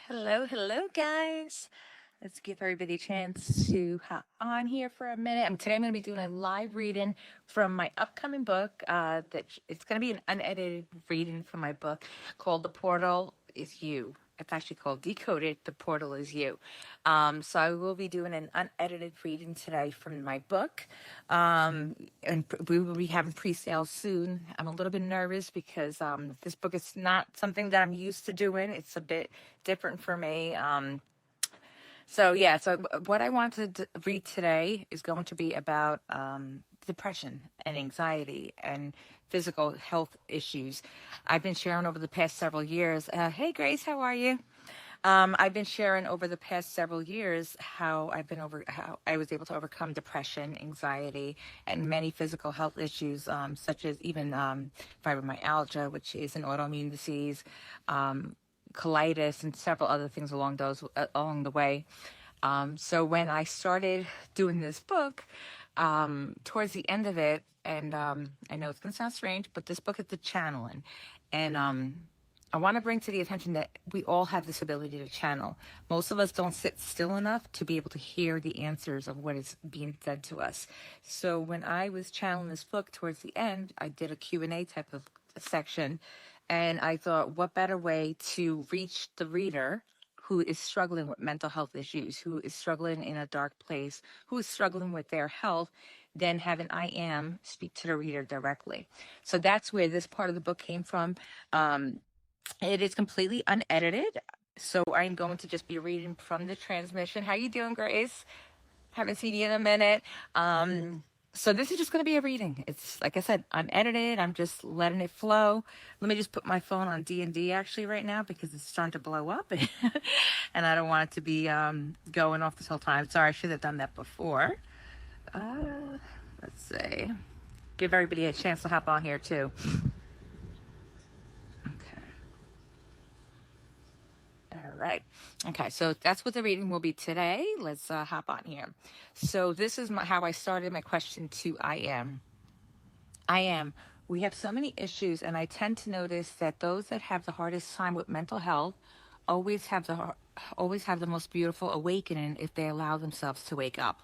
Hello, hello, guys. Let's give everybody a chance to hop on here for a minute. Today I'm going to be doing a live reading from my upcoming book. It's going to be an unedited reading from my book called "The Portal Is You." It's actually called "Decoded. The Portal Is You." So I will be doing an unedited reading today from my book, we will be having pre-sale soon. I'm a little bit nervous because this book is not something that I'm used to doing. It's a bit different for me. So what I want to read today is going to be about depression and anxiety and physical health issues. I've been sharing over the past several years. Hey, Grace, how are you? I've been sharing over the past several years how I was able to overcome depression, anxiety, and many physical health issues, such as even fibromyalgia, which is an autoimmune disease, colitis, and several other things along the way. So when I started doing this book, towards the end of it, and I know it's going to sound strange, but this book is the channeling, and I want to bring to the attention that we all have this ability to channel. Most of us don't sit still enough to be able to hear the answers of what is being said to us. So when I was channeling this book towards the end, I did a Q&A type of section, and I thought, what better way to reach the reader who is struggling with mental health issues, who is struggling in a dark place, who is struggling with their health, than having I am speak to the reader directly. So that's where this part of the book came from. It is completely unedited. So I'm going to just be reading from the transmission. How you doing, Grace? Haven't seen you in a minute. So this is just going to be a reading. It's like I said, unedited. I'm just letting it flow. Let me just put my phone on D&D actually right now because it's starting to blow up, and I don't want it to be going off this whole time. Sorry, I should have done that before. Let's see. Give everybody a chance to hop on here too. Okay. All right. Okay, so that's what the reading will be today. Let's hop on here. So this is how I started my question to I am. I am. We have so many issues, and I tend to notice that those that have the hardest time with mental health always have the most beautiful awakening if they allow themselves to wake up.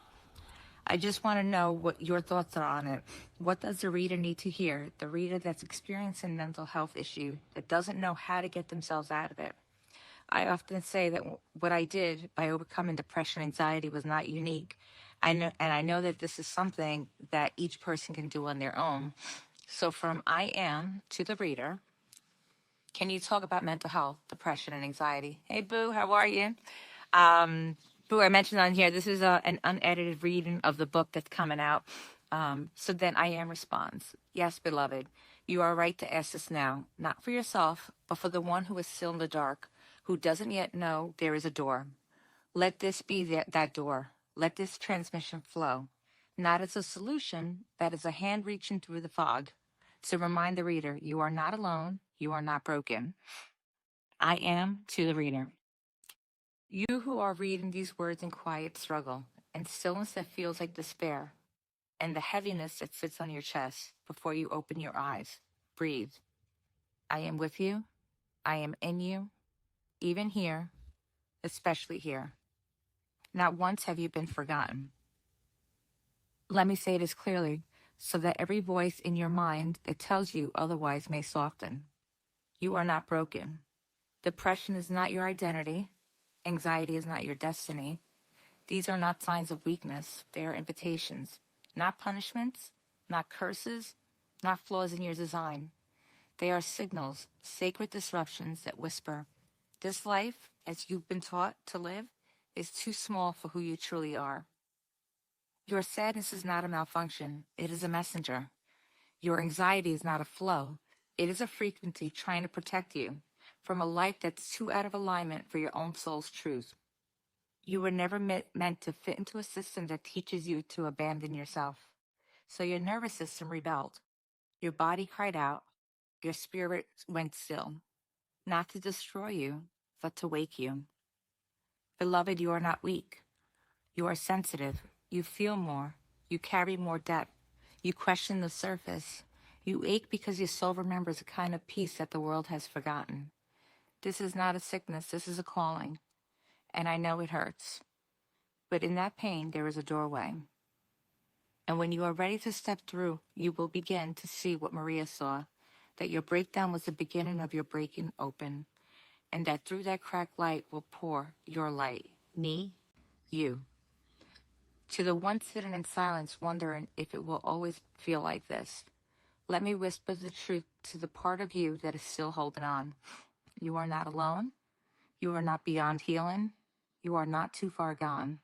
I just want to know what your thoughts are on it. What does the reader need to hear? The reader that's experiencing mental health issue that doesn't know how to get themselves out of it. I often say that what I did by overcoming depression and anxiety was not unique. I know that this is something that each person can do on their own. So from I am to the reader, can you talk about mental health, depression, and anxiety? Hey, Boo, how are you? Boo, I mentioned on here, this is an unedited reading of the book that's coming out. So then I am responds, yes, beloved, you are right to ask this now, not for yourself, but for the one who is still in the dark, who doesn't yet know there is a door. Let this be that door. Let this transmission flow, not as a solution, but as a hand reaching through the fog to remind the reader you are not alone, you are not broken. I am to the reader. You who are reading these words in quiet struggle and stillness that feels like despair and the heaviness that sits on your chest before you open your eyes. Breathe. I am with you. I am in you, even here, especially here. Not once have you been forgotten. Let me say this clearly so that every voice in your mind that tells you otherwise may soften. You are not broken. Depression is not your identity. Anxiety is not your destiny. These are not signs of weakness. They are invitations, not punishments, not curses, not flaws in your design. They are signals, sacred disruptions that whisper, this life, as you've been taught to live, is too small for who you truly are. Your sadness is not a malfunction. It is a messenger. Your anxiety is not a flow. It is a frequency trying to protect you from a life that's too out of alignment for your own soul's truth. You were never meant to fit into a system that teaches you to abandon yourself. So your nervous system rebelled. Your body cried out. Your spirit went still. Not to destroy you, but to wake you. Beloved, you are not weak. You are sensitive. You feel more. You carry more depth. You question the surface. You ache because your soul remembers a kind of peace that the world has forgotten. This is not a sickness, this is a calling. And I know it hurts. But in that pain, there is a doorway. And when you are ready to step through, you will begin to see what Maria saw, that your breakdown was the beginning of your breaking open, and that through that cracked light will pour your light, me, you. To the one sitting in silence, wondering if it will always feel like this, let me whisper the truth to the part of you that is still holding on. You are not alone. You are not beyond healing. You are not too far gone.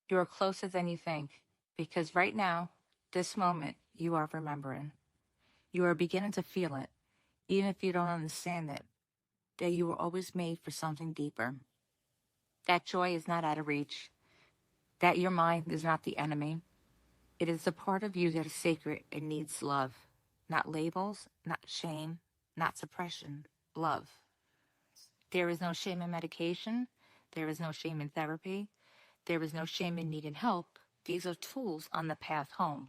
You are closer than you think, because right now, this moment, you are remembering. You are beginning to feel it, even if you don't understand it, that you were always made for something deeper. That joy is not out of reach, that your mind is not the enemy. It is the part of you that is sacred and needs love, not labels, not shame, not suppression, love. There is no shame in medication. There is no shame in therapy. There is no shame in needing help. These are tools on the path home.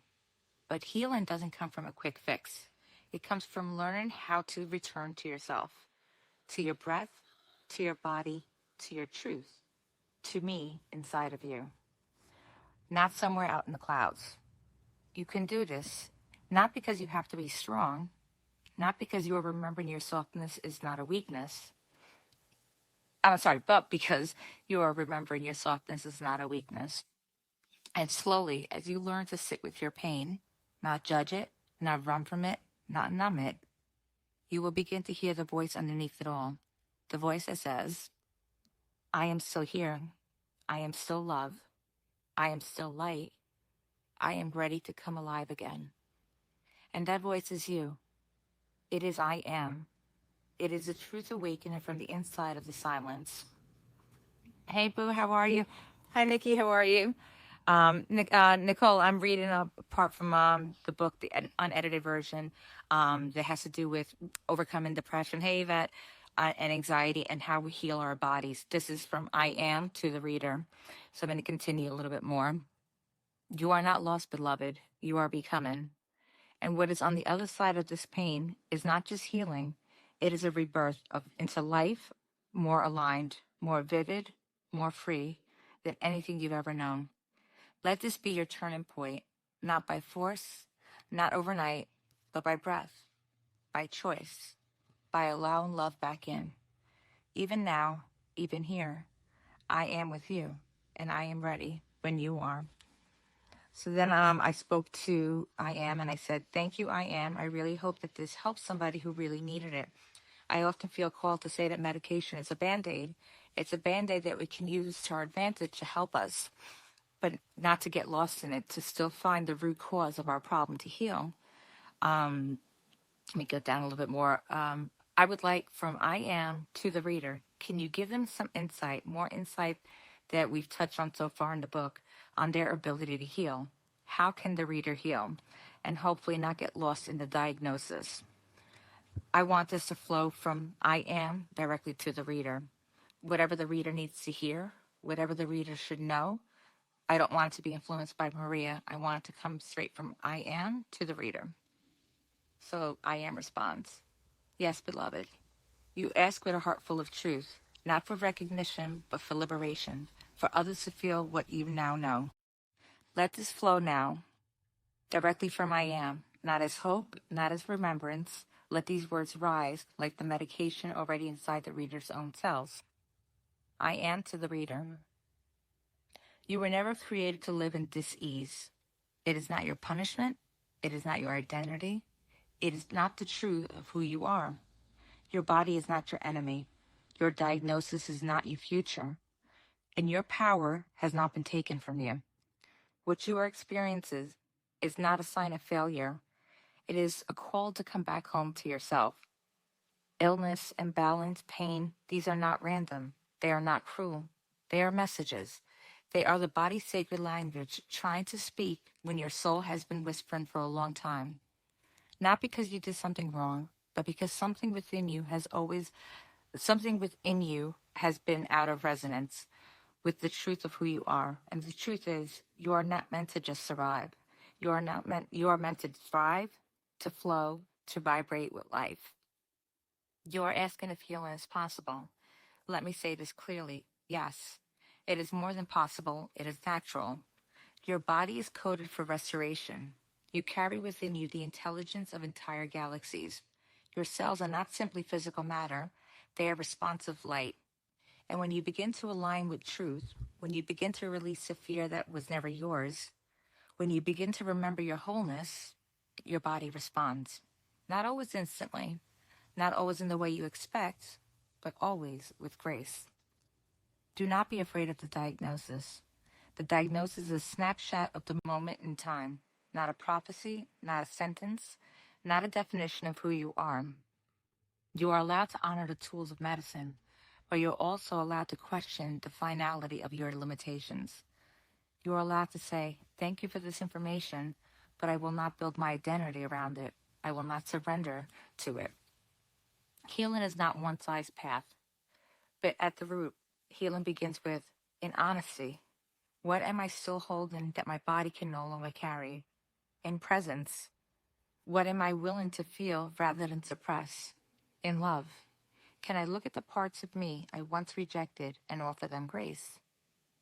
But healing doesn't come from a quick fix. It comes from learning how to return to yourself, to your breath, to your body, to your truth, to me inside of you, not somewhere out in the clouds. You can do this, not because you have to be strong, not because you are remembering your softness is not a weakness. I'm sorry, but because you are remembering your softness is not a weakness. And slowly, as you learn to sit with your pain, not judge it, not run from it, not numb it, you will begin to hear the voice underneath it all. The voice that says, I am still here. I am still love. I am still light. I am ready to come alive again. And that voice is you. It is I am. It is the truth awakening from the inside of the silence. Hey, Boo, how are you? Hi, Nikki, how are you? Nicole, I'm reading a part from the book, the unedited version, that has to do with overcoming depression. Hey, Yvette, and anxiety and how we heal our bodies. This is from I Am to the reader. So I'm going to continue a little bit more. You are not lost, beloved. You are becoming. And what is on the other side of this pain is not just healing. It is a rebirth into life, more aligned, more vivid, more free than anything you've ever known. Let this be your turning point, not by force, not overnight, but by breath, by choice, by allowing love back in. Even now, even here, I am with you, and I am ready when you are. So then I spoke to I Am, and I said, thank you, I Am. I really hope that this helps somebody who really needed it. I often feel called to say that medication is a Band-Aid. It's a Band-Aid that we can use to our advantage to help us, but not to get lost in it, to still find the root cause of our problem to heal. Let me go down a little bit more. I would like from I Am to the reader, can you give them some insight, more insight that we've touched on so far in the book, on their ability to heal? How can the reader heal? And hopefully not get lost in the diagnosis. I want this to flow from I Am directly to the reader. Whatever the reader needs to hear, whatever the reader should know, I don't want it to be influenced by Maria. I want it to come straight from I Am to the reader. So I Am responds, yes, beloved. You ask with a heart full of truth, not for recognition, but for liberation, for others to feel what you now know. Let this flow now, directly from I Am, not as hope, not as remembrance. Let these words rise like the medication already inside the reader's own cells. I Am to the reader. You were never created to live in dis-ease. It is not your punishment. It is not your identity. It is not the truth of who you are. Your body is not your enemy. Your diagnosis is not your future. And your power has not been taken from you. What you are experiencing is not a sign of failure. It is a call to come back home to yourself. Illness, imbalance, pain, these are not random. They are not cruel. They are messages. They are the body's sacred language trying to speak when your soul has been whispering for a long time. Not because you did something wrong, but because something within you has been out of resonance with the truth of who you are. And the truth is, you are not meant to just survive. You are meant to thrive, to flow, to vibrate with life. You are asking if healing is possible. Let me say this clearly. Yes, it is more than possible. It is natural. Your body is coded for restoration. You carry within you the intelligence of entire galaxies. Your cells are not simply physical matter, they are responsive light. And when you begin to align with truth, when you begin to release the fear that was never yours, when you begin to remember your wholeness, your body responds. Not always instantly, not always in the way you expect, but always with grace. Do not be afraid of the diagnosis. The diagnosis is a snapshot of the moment in time, not a prophecy, not a sentence, not a definition of who you are. You are allowed to honor the tools of medicine, but you're also allowed to question the finality of your limitations. You are allowed to say, thank you for this information, but I will not build my identity around it. I will not surrender to it. Healing is not one size path, but at the root, healing begins with in honesty. What am I still holding that my body can no longer carry? In presence, what am I willing to feel rather than suppress? In love, can I look at the parts of me I once rejected and offer them grace?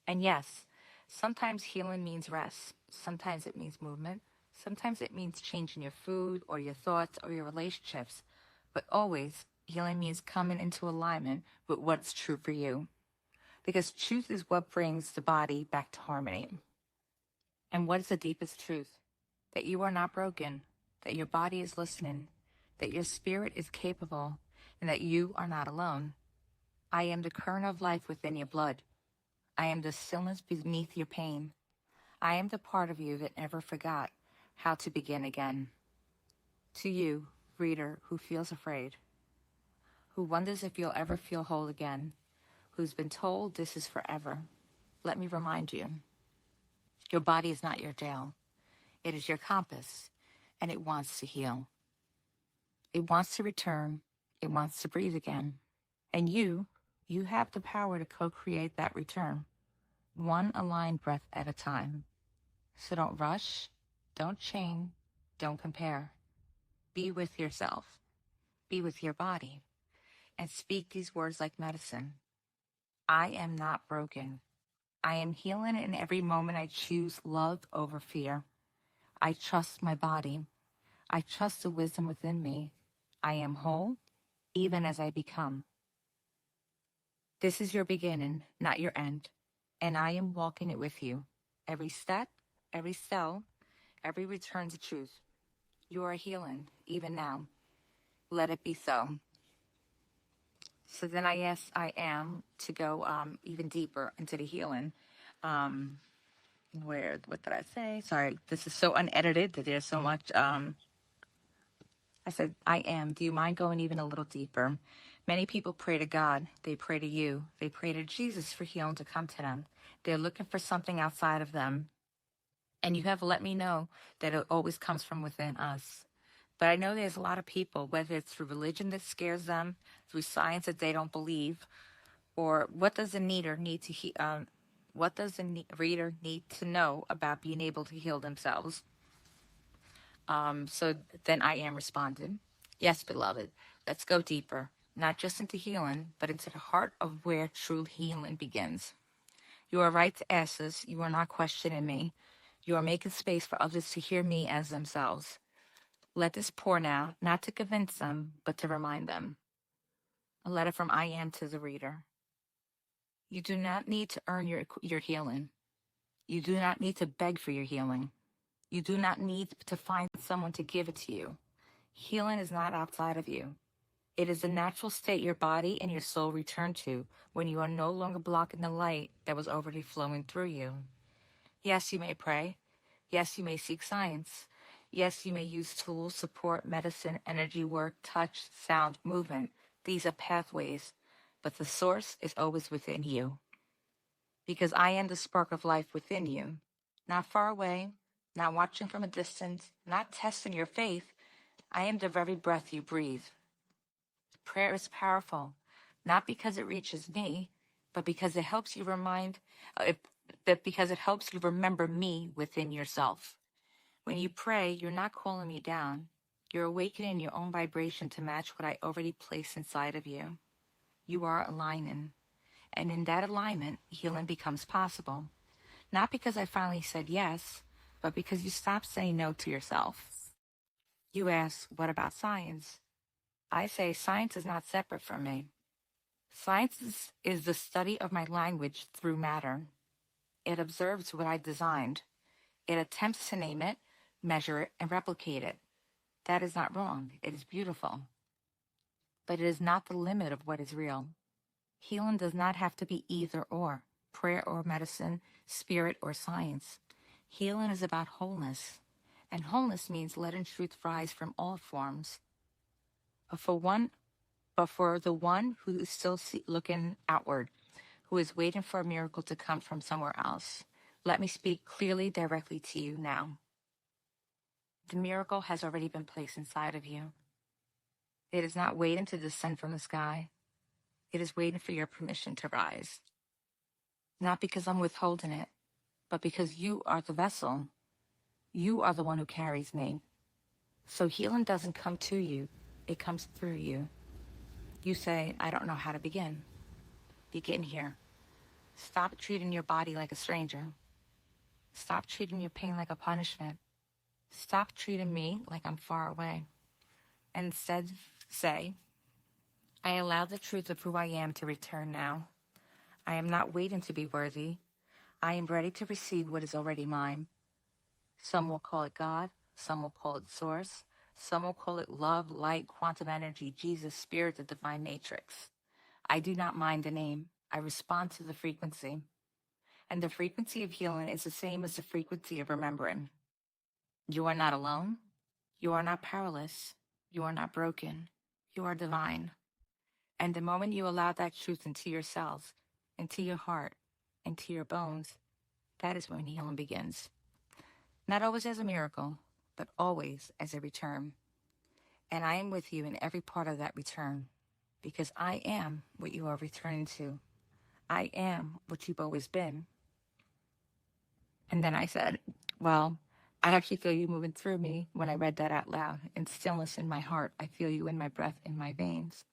And yes, sometimes healing means rest. Sometimes it means movement. Sometimes it means changing your food or your thoughts or your relationships. But always, healing means coming into alignment with what's true for you. Because truth is what brings the body back to harmony. And what is the deepest truth? That you are not broken, that your body is listening, that your spirit is capable, and that you are not alone. I am the current of life within your blood. I am the stillness beneath your pain. I am the part of you that never forgot how to begin again. To you, reader, who feels afraid, who wonders if you'll ever feel whole again, who's been told this is forever, let me remind you, your body is not your jail. It is your compass, and it wants to heal. It wants to return. It wants to breathe again. And you have the power to co-create that return, one aligned breath at a time. So don't rush, don't chain, don't compare. Be with yourself, be with your body, and speak these words like medicine. I am not broken. I am healing in every moment I choose love over fear. I trust my body. I trust the wisdom within me. I am whole, even as I become. This is your beginning, not your end, and I am walking it with you. Every step, every cell, every return to truth. You are healing, even now. Let it be so. So then I asked I am to go even deeper into the healing. Um, what did I say? Sorry, this is so unedited that there's so much. I said, I am. Do you mind going even a little deeper? Many people pray to God. They pray to you. They pray to Jesus for healing to come to them. They're looking for something outside of them. And you have let me know that it always comes from within us. But I know there's a lot of people, whether it's through religion that scares them, through science that they don't believe, or what does the reader need to what does the reader need to know about being able to heal themselves? So then I am responded, yes, beloved, let's go deeper, not just into healing, but into the heart of where true healing begins. You are right to ask this. You are not questioning me. You are making space for others to hear me as themselves. Let this pour now, not to convince them, but to remind them. A letter from I am to the reader. You do not need to earn your healing. You do not need to beg for your healing. You do not need to find someone to give it to you. Healing is not outside of you. It is the natural state your body and your soul return to when you are no longer blocking the light that was already flowing through you. Yes, you may pray. Yes, you may seek science. Yes, you may use tools, support, medicine, energy work, touch, sound, movement. These are pathways, but the source is always within you. Because I am the spark of life within you, not far away, not watching from a distance, not testing your faith. I am the very breath you breathe. Prayer is powerful, not because it reaches me, but because it helps you because it helps you remember me within yourself. When you pray, you're not calling me down. You're awakening your own vibration to match what I already placed inside of you. You are aligning. And in that alignment, healing becomes possible. Not because I finally said yes, but because you stopped saying no to yourself. You ask, what about science? I say science is not separate from me. Science is the study of my language through matter. It observes what I designed. It attempts to name it, measure it, and replicate it. That is not wrong. It is beautiful. But it is not the limit of what is real. Healing does not have to be either or, prayer or medicine, spirit or science. Healing is about wholeness. And wholeness means letting truth rise from all forms. But for the one who is still looking outward, who is waiting for a miracle to come from somewhere else, let me speak clearly, directly to you now. The miracle has already been placed inside of you. It is not waiting to descend from the sky. It is waiting for your permission to rise. Not because I'm withholding it, but because you are the vessel. You are the one who carries me. So healing doesn't come to you, it comes through you. You say, I don't know how to begin. Begin here. Stop treating your body like a stranger. Stop treating your pain like a punishment. Stop treating me like I'm far away. And instead say, I allow the truth of who I am to return now. I am not waiting to be worthy. I am ready to receive what is already mine. Some will call it God. Some will call it source. Some will call it love, light, quantum energy, Jesus, spirit, the divine matrix. I do not mind the name. I respond to the frequency. And the frequency of healing is the same as the frequency of remembering. You are not alone. You are not powerless. You are not broken. You are divine. And the moment you allow that truth into your cells, into your heart, into your bones, that is when healing begins. Not always as a miracle, but always as a return. And I am with you in every part of that return, because I am what you are returning to. I am what you've always been. And then I said, well, I actually feel you moving through me when I read that out loud. In stillness in my heart, I feel you in my breath, in my veins.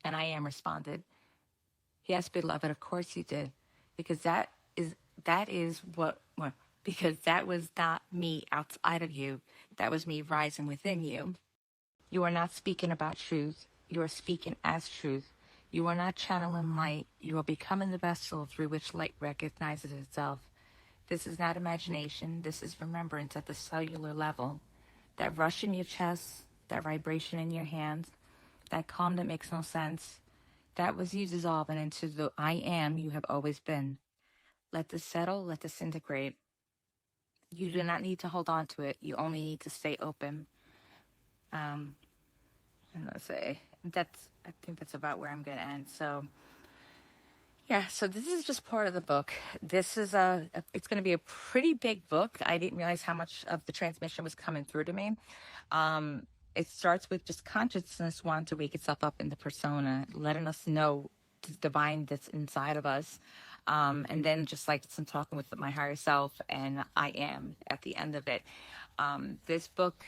And I am responded, yes, beloved, of course you did. Because that is what because that was not me outside of you. That was me rising within you. You are not speaking about truth. You are speaking as truth. You are not channeling light. You are becoming the vessel through which light recognizes itself. This is not imagination. This is remembrance at the cellular level. That rush in your chest, that vibration in your hands, that calm that makes no sense, that was you dissolving into the I am you have always been. Let this settle, let this integrate. You do not need to hold on to it. You only need to stay open. And let's say I think that's about where I'm going to end. So, yeah, so this is just part of the book. This is it's going to be a pretty big book. I didn't realize how much of the transmission was coming through to me. It starts with just consciousness wanting to wake itself up in the persona, letting us know the divine that's inside of us. And then just like some talking with my higher self and I am at the end of it. This book,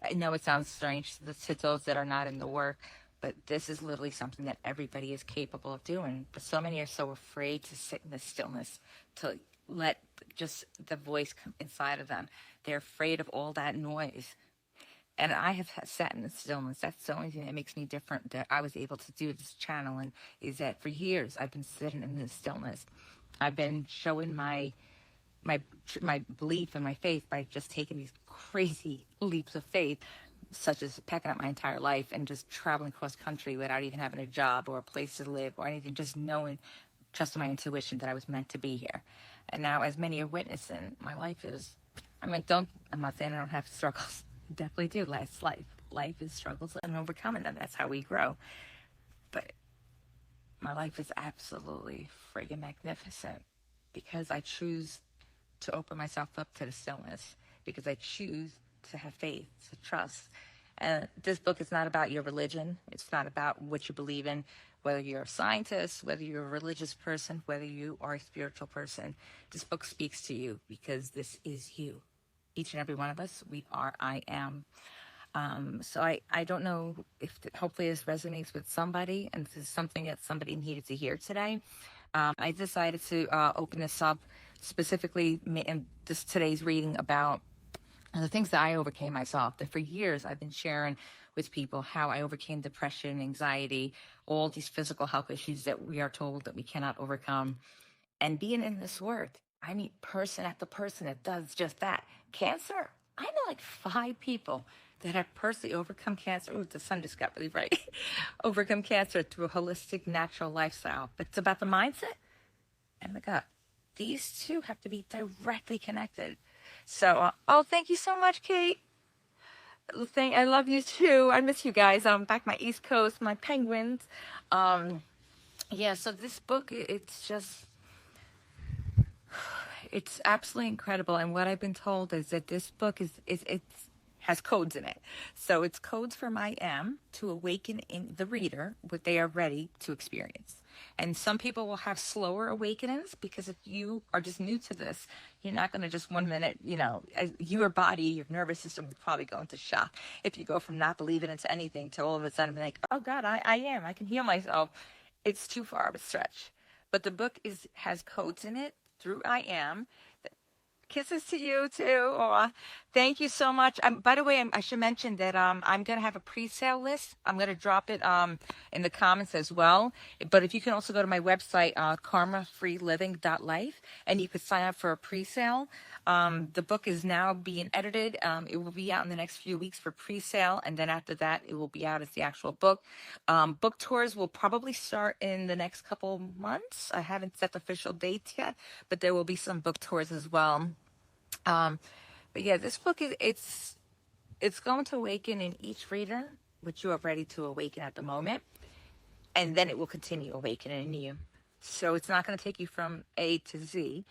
I know it sounds strange to those that are not in the work, but this is literally something that everybody is capable of doing. But so many are so afraid to sit in the stillness, to let just the voice come inside of them. They're afraid of all that noise. And I have sat in the stillness. That's the only thing that makes me different, that I was able to do this channeling, is that for years I've been sitting in the stillness. I've been showing my belief and my faith by just taking these crazy leaps of faith, such as packing up my entire life and just traveling cross country without even having a job or a place to live or anything, just knowing, trusting my intuition that I was meant to be here. And now, as many are witnessing, my life is, I'm not saying I don't have struggles. I definitely do. Life is struggles and overcoming them. That's how we grow. But my life is absolutely friggin' magnificent because I choose to open myself up to the stillness, because I choose to have faith, to trust. And this book is not about your religion. It's not about what you believe in, whether you're a scientist, whether you're a religious person, whether you are a spiritual person. This book speaks to you because this is you. Each and every one of us, we are I am. So I don't know if hopefully this resonates with somebody and this is something that somebody needed to hear today. I decided to open this up specifically in this today's reading about the things that I overcame myself. That for years I've been sharing with people how I overcame depression, anxiety, all these physical health issues that we are told that we cannot overcome. And being in this work, I meet person after person that does just that. Cancer. I know like 5 people that have personally overcome cancer. Ooh, the sun just got really bright. Overcome cancer through a holistic, natural lifestyle. But it's about the mindset and the gut. These two have to be directly connected. So, oh, thank you so much, Kate. I love you too. I miss you guys. Back my East Coast, my penguins. Um, yeah. So this book, it's just it's absolutely incredible. And what I've been told is that this book is it's has codes in it. So it's codes from I am to awaken in the reader what they are ready to experience. And some people will have slower awakenings because if you are just new to this, you're not going to just 1 minute, your body, your nervous system will probably go into shock if you go from not believing into anything to all of a sudden being like, oh God, I can heal myself. It's too far of a stretch. But the book has codes in it through I am. Kisses to you too. Aw. Thank you so much. By the way, I should mention that I'm gonna have a pre-sale list. I'm gonna drop it in the comments as well. But if you can also go to my website, karmafreeliving.life, and you could sign up for a pre-sale. The book is now being edited. It will be out in the next few weeks for pre-sale, and then after that, it will be out as the actual book. Book tours will probably start in the next couple months. I haven't set the official dates yet, but there will be some book tours as well. Um, but yeah, this book it's going to awaken in each reader, which you are ready to awaken at the moment, and then it will continue awakening in you. So it's not going to take you from A to Z,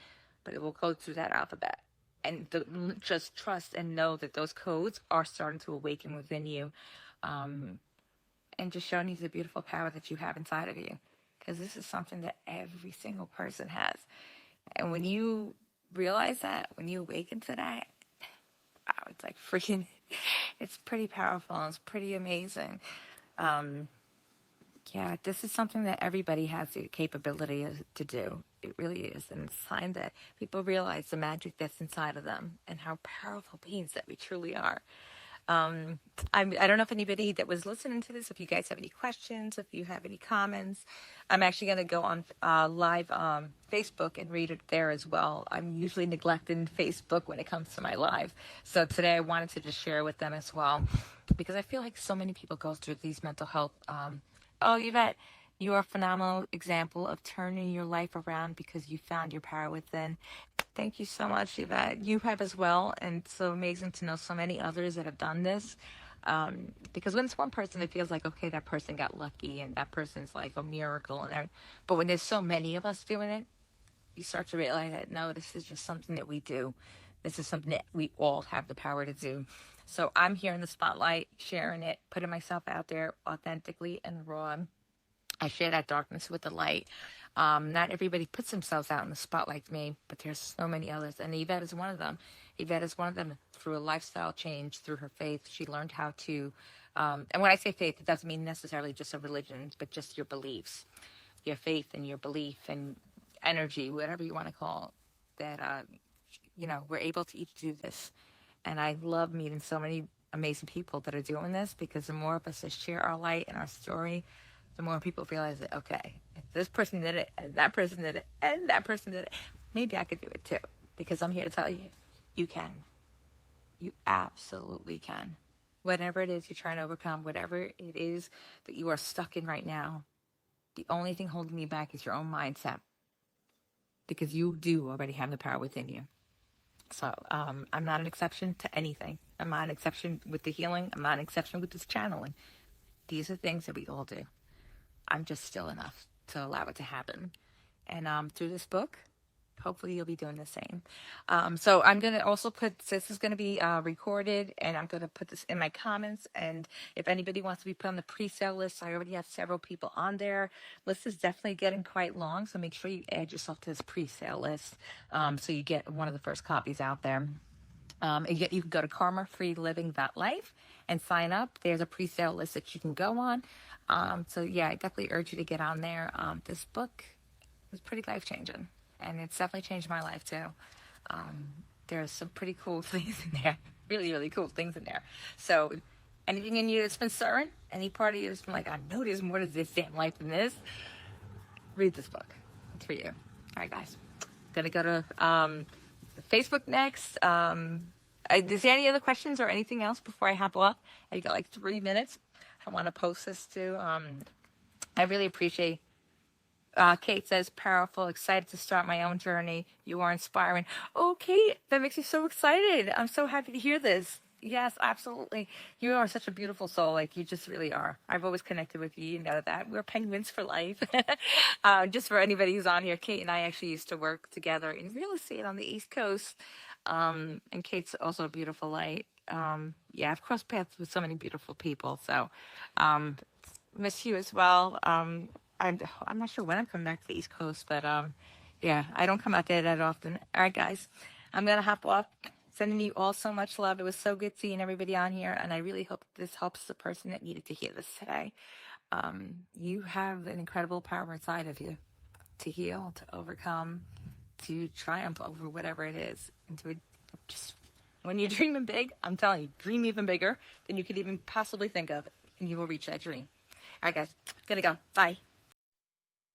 but it will go through that alphabet. And just trust and know that those codes are starting to awaken within you, and just showing you the beautiful power that you have inside of you. Because this is something that every single person has. And when you realize that, when you awaken to that, wow, it's like freaking, it's pretty powerful and it's pretty amazing. Um, yeah, this is something that everybody has the capability to do. It really is. And it's time that people realize the magic that's inside of them and how powerful beings that we truly are. I don't know if anybody that was listening to this, if you guys have any questions, if you have any comments, I'm actually going to go on live Facebook and read it there as well. I'm usually neglecting Facebook when it comes to my live. So today I wanted to just share with them as well, because I feel like so many people go through these mental health. Oh, Yvette, you are a phenomenal example of turning your life around because you found your power within. Thank you so much, Yvette. You have as well, and it's so amazing to know so many others that have done this. Because when it's one person, it feels like, okay, that person got lucky, and that person's like a miracle. But when there's so many of us doing it, you start to realize that, no, this is just something that we do. This is something that we all have the power to do. So I'm here in the spotlight, sharing it, putting myself out there authentically and raw. I share that darkness with the light. Not everybody puts themselves out in the spotlight to me, but there's so many others. And Yvette is one of them. Yvette is one of them through a lifestyle change, through her faith. She learned how to, and when I say faith, it doesn't mean necessarily just a religion, but just your beliefs, your faith and your belief and energy, whatever you want to call it, that, we're able to each do this. And I love meeting so many amazing people that are doing this, because the more of us that share our light and our story, the more people realize that, okay, if this person did it, and that person did it, and that person did it, maybe I could do it too. Because I'm here to tell you, you can. You absolutely can. Whatever it is you're trying to overcome, whatever it is that you are stuck in right now, the only thing holding you back is your own mindset. Because you do already have the power within you. So I'm not an exception to anything. I'm not an exception with the healing. I'm not an exception with this channeling. These are things that we all do. I'm just still enough to allow it to happen. And through this book, hopefully you'll be doing the same. So I'm going to also this is going to be recorded, and I'm going to put this in my comments. And if anybody wants to be put on the pre-sale list, I already have several people on there. List is definitely getting quite long, so make sure you add yourself to this pre-sale list, so you get one of the first copies out there. You can go to karmafreeliving.life, and sign up. There's a pre-sale list that you can go on. So yeah, I definitely urge you to get on there. This book was pretty life-changing, and it's definitely changed my life too. There's some pretty cool things in there, really, really cool things in there. So anything in you that's been stirring, any part of you that's been like, I know there's more to this damn life than this, read this book. It's for you. All right, guys. Gonna go to Facebook next. Is there any other questions or anything else before I hop off? I got like 3 minutes. I want to post this too. I really appreciate. Kate says, powerful, excited to start my own journey. You are inspiring. Oh, Kate, that makes me so excited. I'm so happy to hear this. Yes, absolutely. You are such a beautiful soul. Like, you just really are. I've always connected with you. You know that. We're penguins for life. Just for anybody who's on here, Kate and I actually used to work together in real estate on the East Coast. And Kate's also a beautiful light. Yeah, I've crossed paths with so many beautiful people. So, miss you as well. I'm not sure when I'm coming back to the East Coast, but yeah, I don't come out there that often. All right, guys, I'm gonna hop off. Sending you all so much love. It was so good seeing everybody on here, and I really hope this helps the person that needed to hear this today. You have an incredible power inside of you to heal, to overcome, to triumph over whatever it is, and to just when you're dreaming big, I'm telling you, dream even bigger than you could even possibly think of, and you will reach that dream. All right, guys, gonna go. Bye.